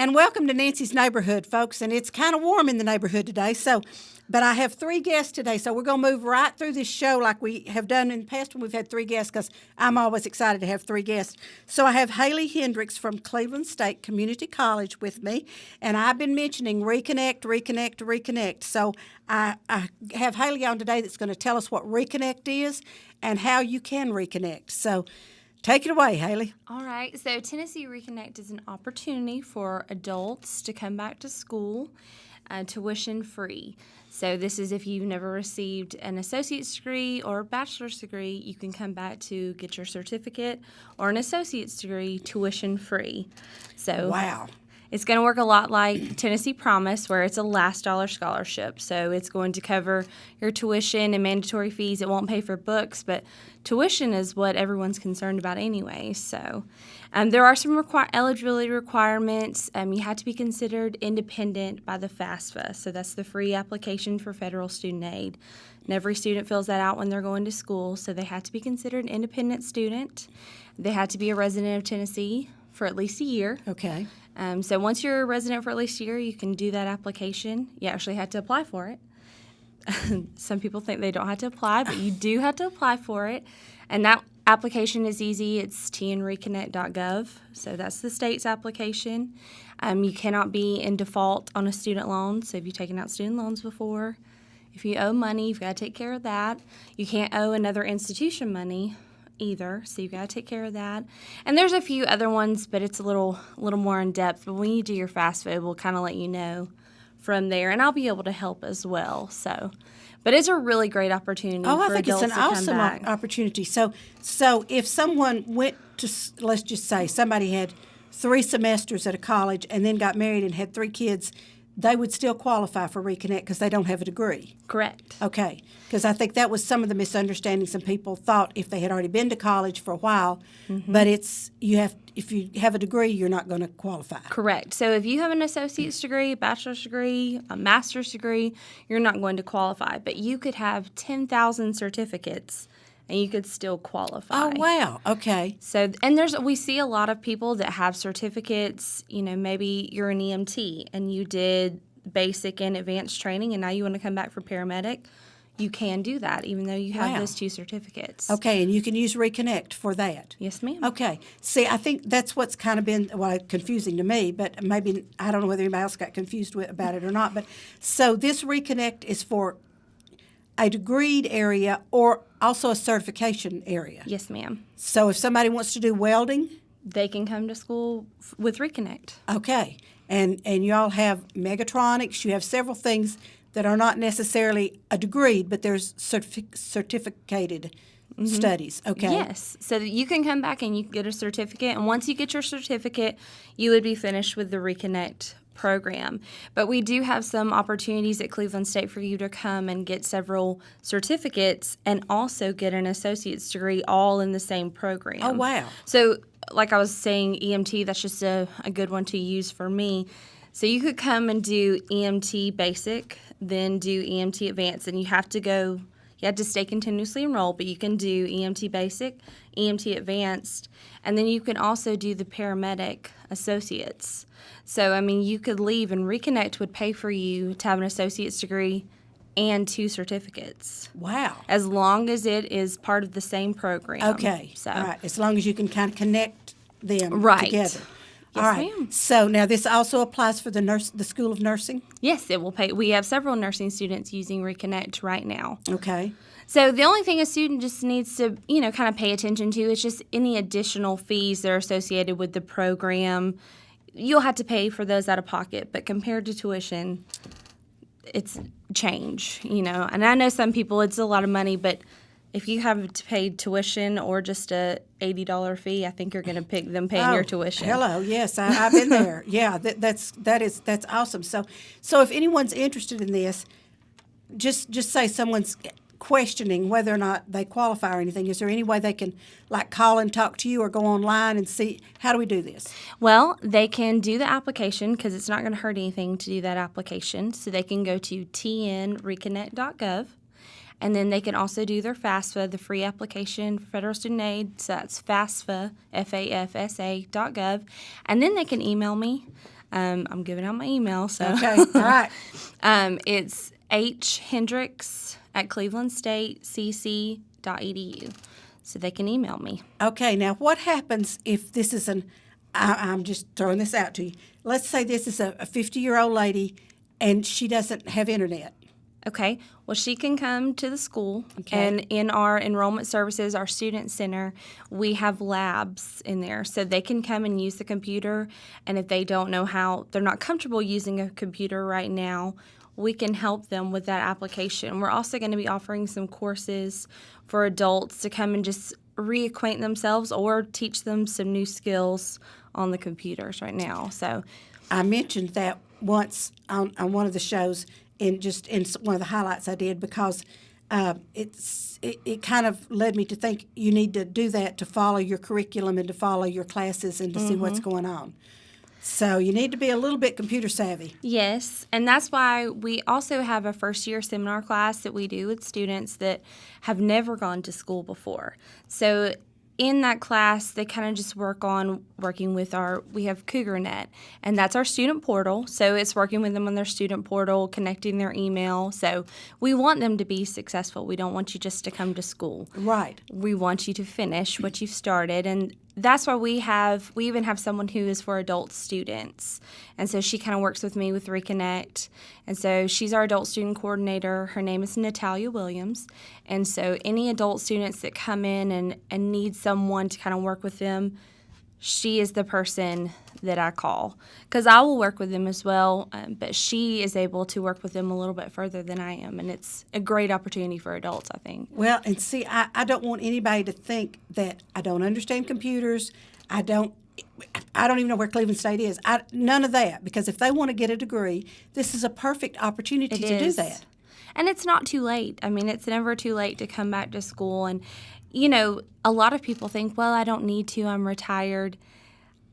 And welcome to Nancy's Neighborhood, folks. And it's kind of warm in the neighborhood today. But I have 3 guests today, so we're going to move right through this show like we have done in the past when we've had 3 guests, because I'm always excited to have 3 guests. So I have Hendrix from Cleveland State Community College with me, and I've been mentioning Reconnect. So I have Haley on today that's going to tell us what Reconnect is and how you can reconnect. So take it away, Haley. All right. So Tennessee Reconnect is an opportunity for adults to come back to school tuition free. So this is if you've never received an associate's degree or a bachelor's degree, you can come back to get your certificate or an associate's degree tuition free. So wow. It's going to work a lot like Tennessee Promise, where it's a last dollar scholarship. So it's going to cover your tuition and mandatory fees. It won't pay for books, but tuition is what everyone's concerned about anyway. So there are some eligibility requirements. You have to be considered independent by the FAFSA. So that's the free application for federal student aid. And every student fills that out when they're going to school. So they have to be considered an independent student. They have to be a resident of Tennessee for at least a year. Okay. So once you're a resident for at least a year, you can do that application. You actually have to apply for it. Some people think they don't have to apply, but you do have to apply for it. And that application is easy. It's tnreconnect.gov. So that's the state's application. You cannot be in default on a student loan. So if you've taken out student loans before, if you owe money, you've got to take care of that. You can't owe another institution money either, so you've got to take care of that. And there's a few other ones, but it's a little more in depth. But when you do your FAFSA, we'll kind of let you know from there, and I'll be able to help as well. So, but it's a really great opportunity. Oh, I for think it's adults an to come awesome back. opportunity. So if someone went to, let's just say somebody had 3 semesters at a college and then got married and had 3 kids, they would still qualify for Reconnect because they don't have a degree. Correct. Okay, because I think that was some of the misunderstandings. Some people thought if they had already been to college for a while, but if you have a degree, you're not going to qualify. Correct. So if you have an associate's degree, a bachelor's degree, a master's degree, you're not going to qualify. But you could have 10,000 certificates and you could still qualify. Oh, wow. Okay. So, and we see a lot of people that have certificates. Maybe you're an EMT and you did basic and advanced training and now you want to come back for paramedic. You can do that even though you have those 2 certificates. Okay, and you can use Reconnect for that. Yes, ma'am. Okay. See, I think that's what's kind of been confusing to me, but maybe I don't know whether anybody else got confused about it or not. But so this Reconnect is for a degreed area or also a certification area. Yes, ma'am. So if somebody wants to do welding, they can come to school with Reconnect. Okay. And you all have megatronics. You have several things that are not necessarily a degree, but there's certificated studies. Okay. Yes. So that you can come back and you can get a certificate. And once you get your certificate, you would be finished with the Reconnect program. But we do have some opportunities at Cleveland State for you to come and get several certificates and also get an associate's degree all in the same program. Oh, wow. So like I was saying, EMT, that's just a good one to use for me. So you could come and do EMT basic, then do EMT advanced, and you have to stay continuously enrolled, but you can do EMT basic, EMT advanced, and then you can also do the paramedic associates. So, you could leave and Reconnect would pay for you to have an associate's degree and 2 certificates. Wow. As long as it is part of the same program. Okay. So. All right. As long as you can kind of connect them together. Yes, all right. ma'am. So now this also applies for the School of Nursing? Yes, it will pay. We have several nursing students using Reconnect right now. Okay. So the only thing a student just needs to, kind of pay attention to is just any additional fees that are associated with the program. You'll have to pay for those out of pocket, but compared to tuition, it's change, And I know some people, it's a lot of money, but if you have to pay tuition or just a $80 fee, I think you're going to pick them paying your tuition. Hello, yes, I've been there. Yeah, that's awesome. So if anyone's interested in this, just say someone's questioning whether or not they qualify or anything. Is there any way they can call and talk to you or go online and see? How do we do this? Well, they can do the application because it's not going to hurt anything to do that application. So they can go to tnreconnect.gov. And then they can also do their FAFSA, the free application for federal student aid. So that's FAFSA, FAFSA.gov. And then they can email me. I'm giving out my email, so. Okay, all right. It's hhendrix@clevelandstatecc.edu, so they can email me. Okay, now what happens if this is I'm just throwing this out to you. Let's say this is a 50-year-old lady and she doesn't have internet. Okay, well, she can come to the school, Okay. and in our enrollment services, our student center, we have labs in there, so they can come and use the computer, and if they don't know how, they're not comfortable using a computer right now, we can help them with that application. We're also going to be offering some courses for adults to come and just reacquaint themselves or teach them some new skills on the computers right now. So I mentioned that once on one of the shows in one of the highlights I did because it kind of led me to think you need to do that to follow your curriculum and to follow your classes and to see what's going on. So you need to be a little bit computer savvy. yes, and that's why we also have a first-year seminar class that we do with students that have never gone to school before. So in that class, they kind of just working with we have CougarNet, and that's our student portal. So it's working with them on their student portal, connecting their email. So we want them to be successful. We don't want you just to come to school. Right. We want you to finish what you've started, and that's why we even have someone who is for adult students. And so she kind of works with me with Reconnect. And so she's our adult student coordinator. Her name is Natalia Williams. And so any adult students that come in and need someone to kind of work with them, she is the person that I call. Because I will work with them as well, but she is able to work with them a little bit further than I am. And it's a great opportunity for adults, I think. Well, and see, I don't want anybody to think that I don't understand computers. I don't even know where Cleveland State is. None of that, because if they want to get a degree, this is a perfect opportunity to do that. And it's not too late. I mean, it's never too late to come back to school. And, you know, a lot of people think, well, I don't need to, I'm retired.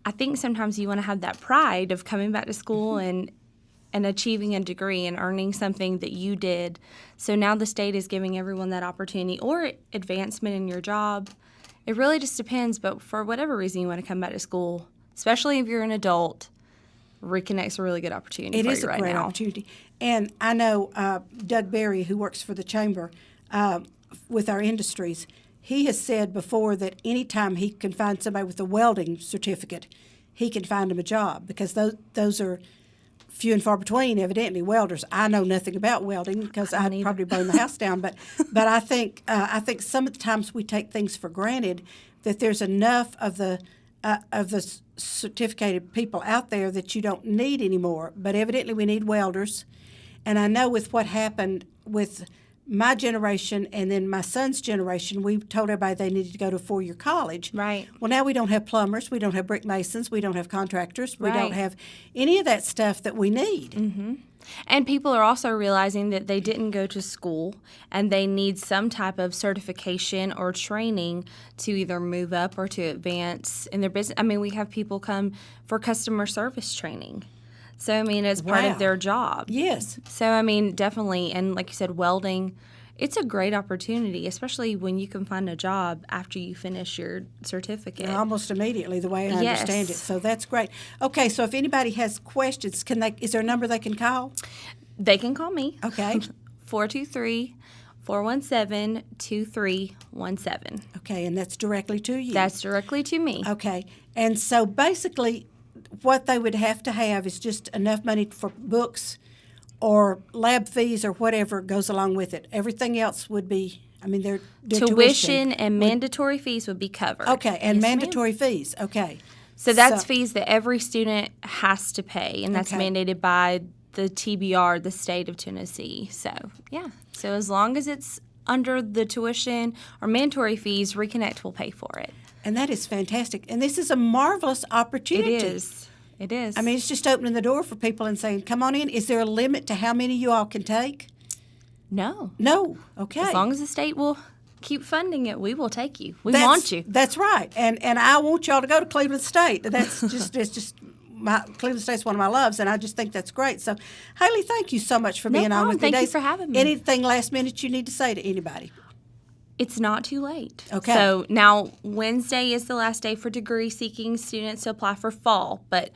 I think sometimes you want to have that pride of coming back to school and achieving a degree and earning something that you did. So now the state is giving everyone that opportunity or advancement in your job. It really just depends, but for whatever reason you want to come back to school, especially if you're an adult, Reconnect's a really good opportunity for you right now. It is a great opportunity. And I know Doug Berry, who works for the Chamber with our industries, he has said before that anytime he can find somebody with a welding certificate, he can find them a job because those are few and far between, evidently, welders. I know nothing about welding because I'd probably burn the house down. But I think some of the times we take things for granted that there's enough of the certificated people out there that you don't need anymore. But evidently we need welders. And I know with what happened with my generation and then my son's generation, we told everybody they needed to go to a 4-year college. Right. Well, now we don't have plumbers, we don't have brick masons, we don't have contractors, we Right. don't have any of that stuff that we need. Mm-hmm. And people are also realizing that they didn't go to school and they need some type of certification or training to either move up or to advance in their business. I mean, we have people come for customer service training. So, I mean, it's part Wow. of their job. Yes. So, I mean, definitely. And like you said, welding, it's a great opportunity, especially when you can find a job after you finish your certificate. Almost immediately, the way I Yes. understand it. So that's great. Okay, so if anybody has questions, is there a number they can call? They can call me. Okay. 423-417-2317. Okay, and that's directly to you. That's directly to me. Okay, and so basically what they would have to have is just enough money for books or lab fees or whatever goes along with it. Everything else would be, I mean, their Tuition and mandatory fees would be covered. Okay, and Yes, ma'am. mandatory fees. Okay. So that's fees that every student has to pay, and that's Okay. mandated by the TBR, the state of Tennessee. So, yeah. So as long as it's under the tuition or mandatory fees, Reconnect will pay for it. And that is fantastic. And this is a marvelous opportunity. It is. It is. I mean, it's just opening the door for people and saying, come on in. Is there a limit to how many you all can take? No. No. Okay. As long as the state will keep funding it, we will take you. We want you. That's right. And I want y'all to go to Cleveland State. That's just Cleveland State's one of my loves, and I just think that's great. So, Haley, thank you so much for being on with me Thank today. you for having me. Anything last minute you need to say to anybody? It's not too late. Okay. So now Wednesday is the last day for degree-seeking students to apply for fall, but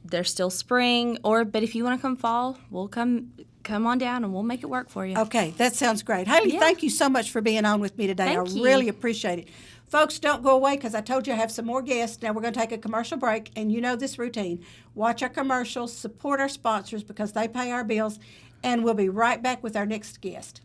there's still spring, but if you want to come fall, we'll come on down and we'll make it work for you. Okay, that sounds great. Haley, Yeah. thank you so much for being on with me today. Thank I you. really appreciate it. Folks, don't go away because I told you I have some more guests. Now we're going to take a commercial break, and you know this routine. Watch our commercials, support our sponsors because they pay our bills, and we'll be right back with our next guest.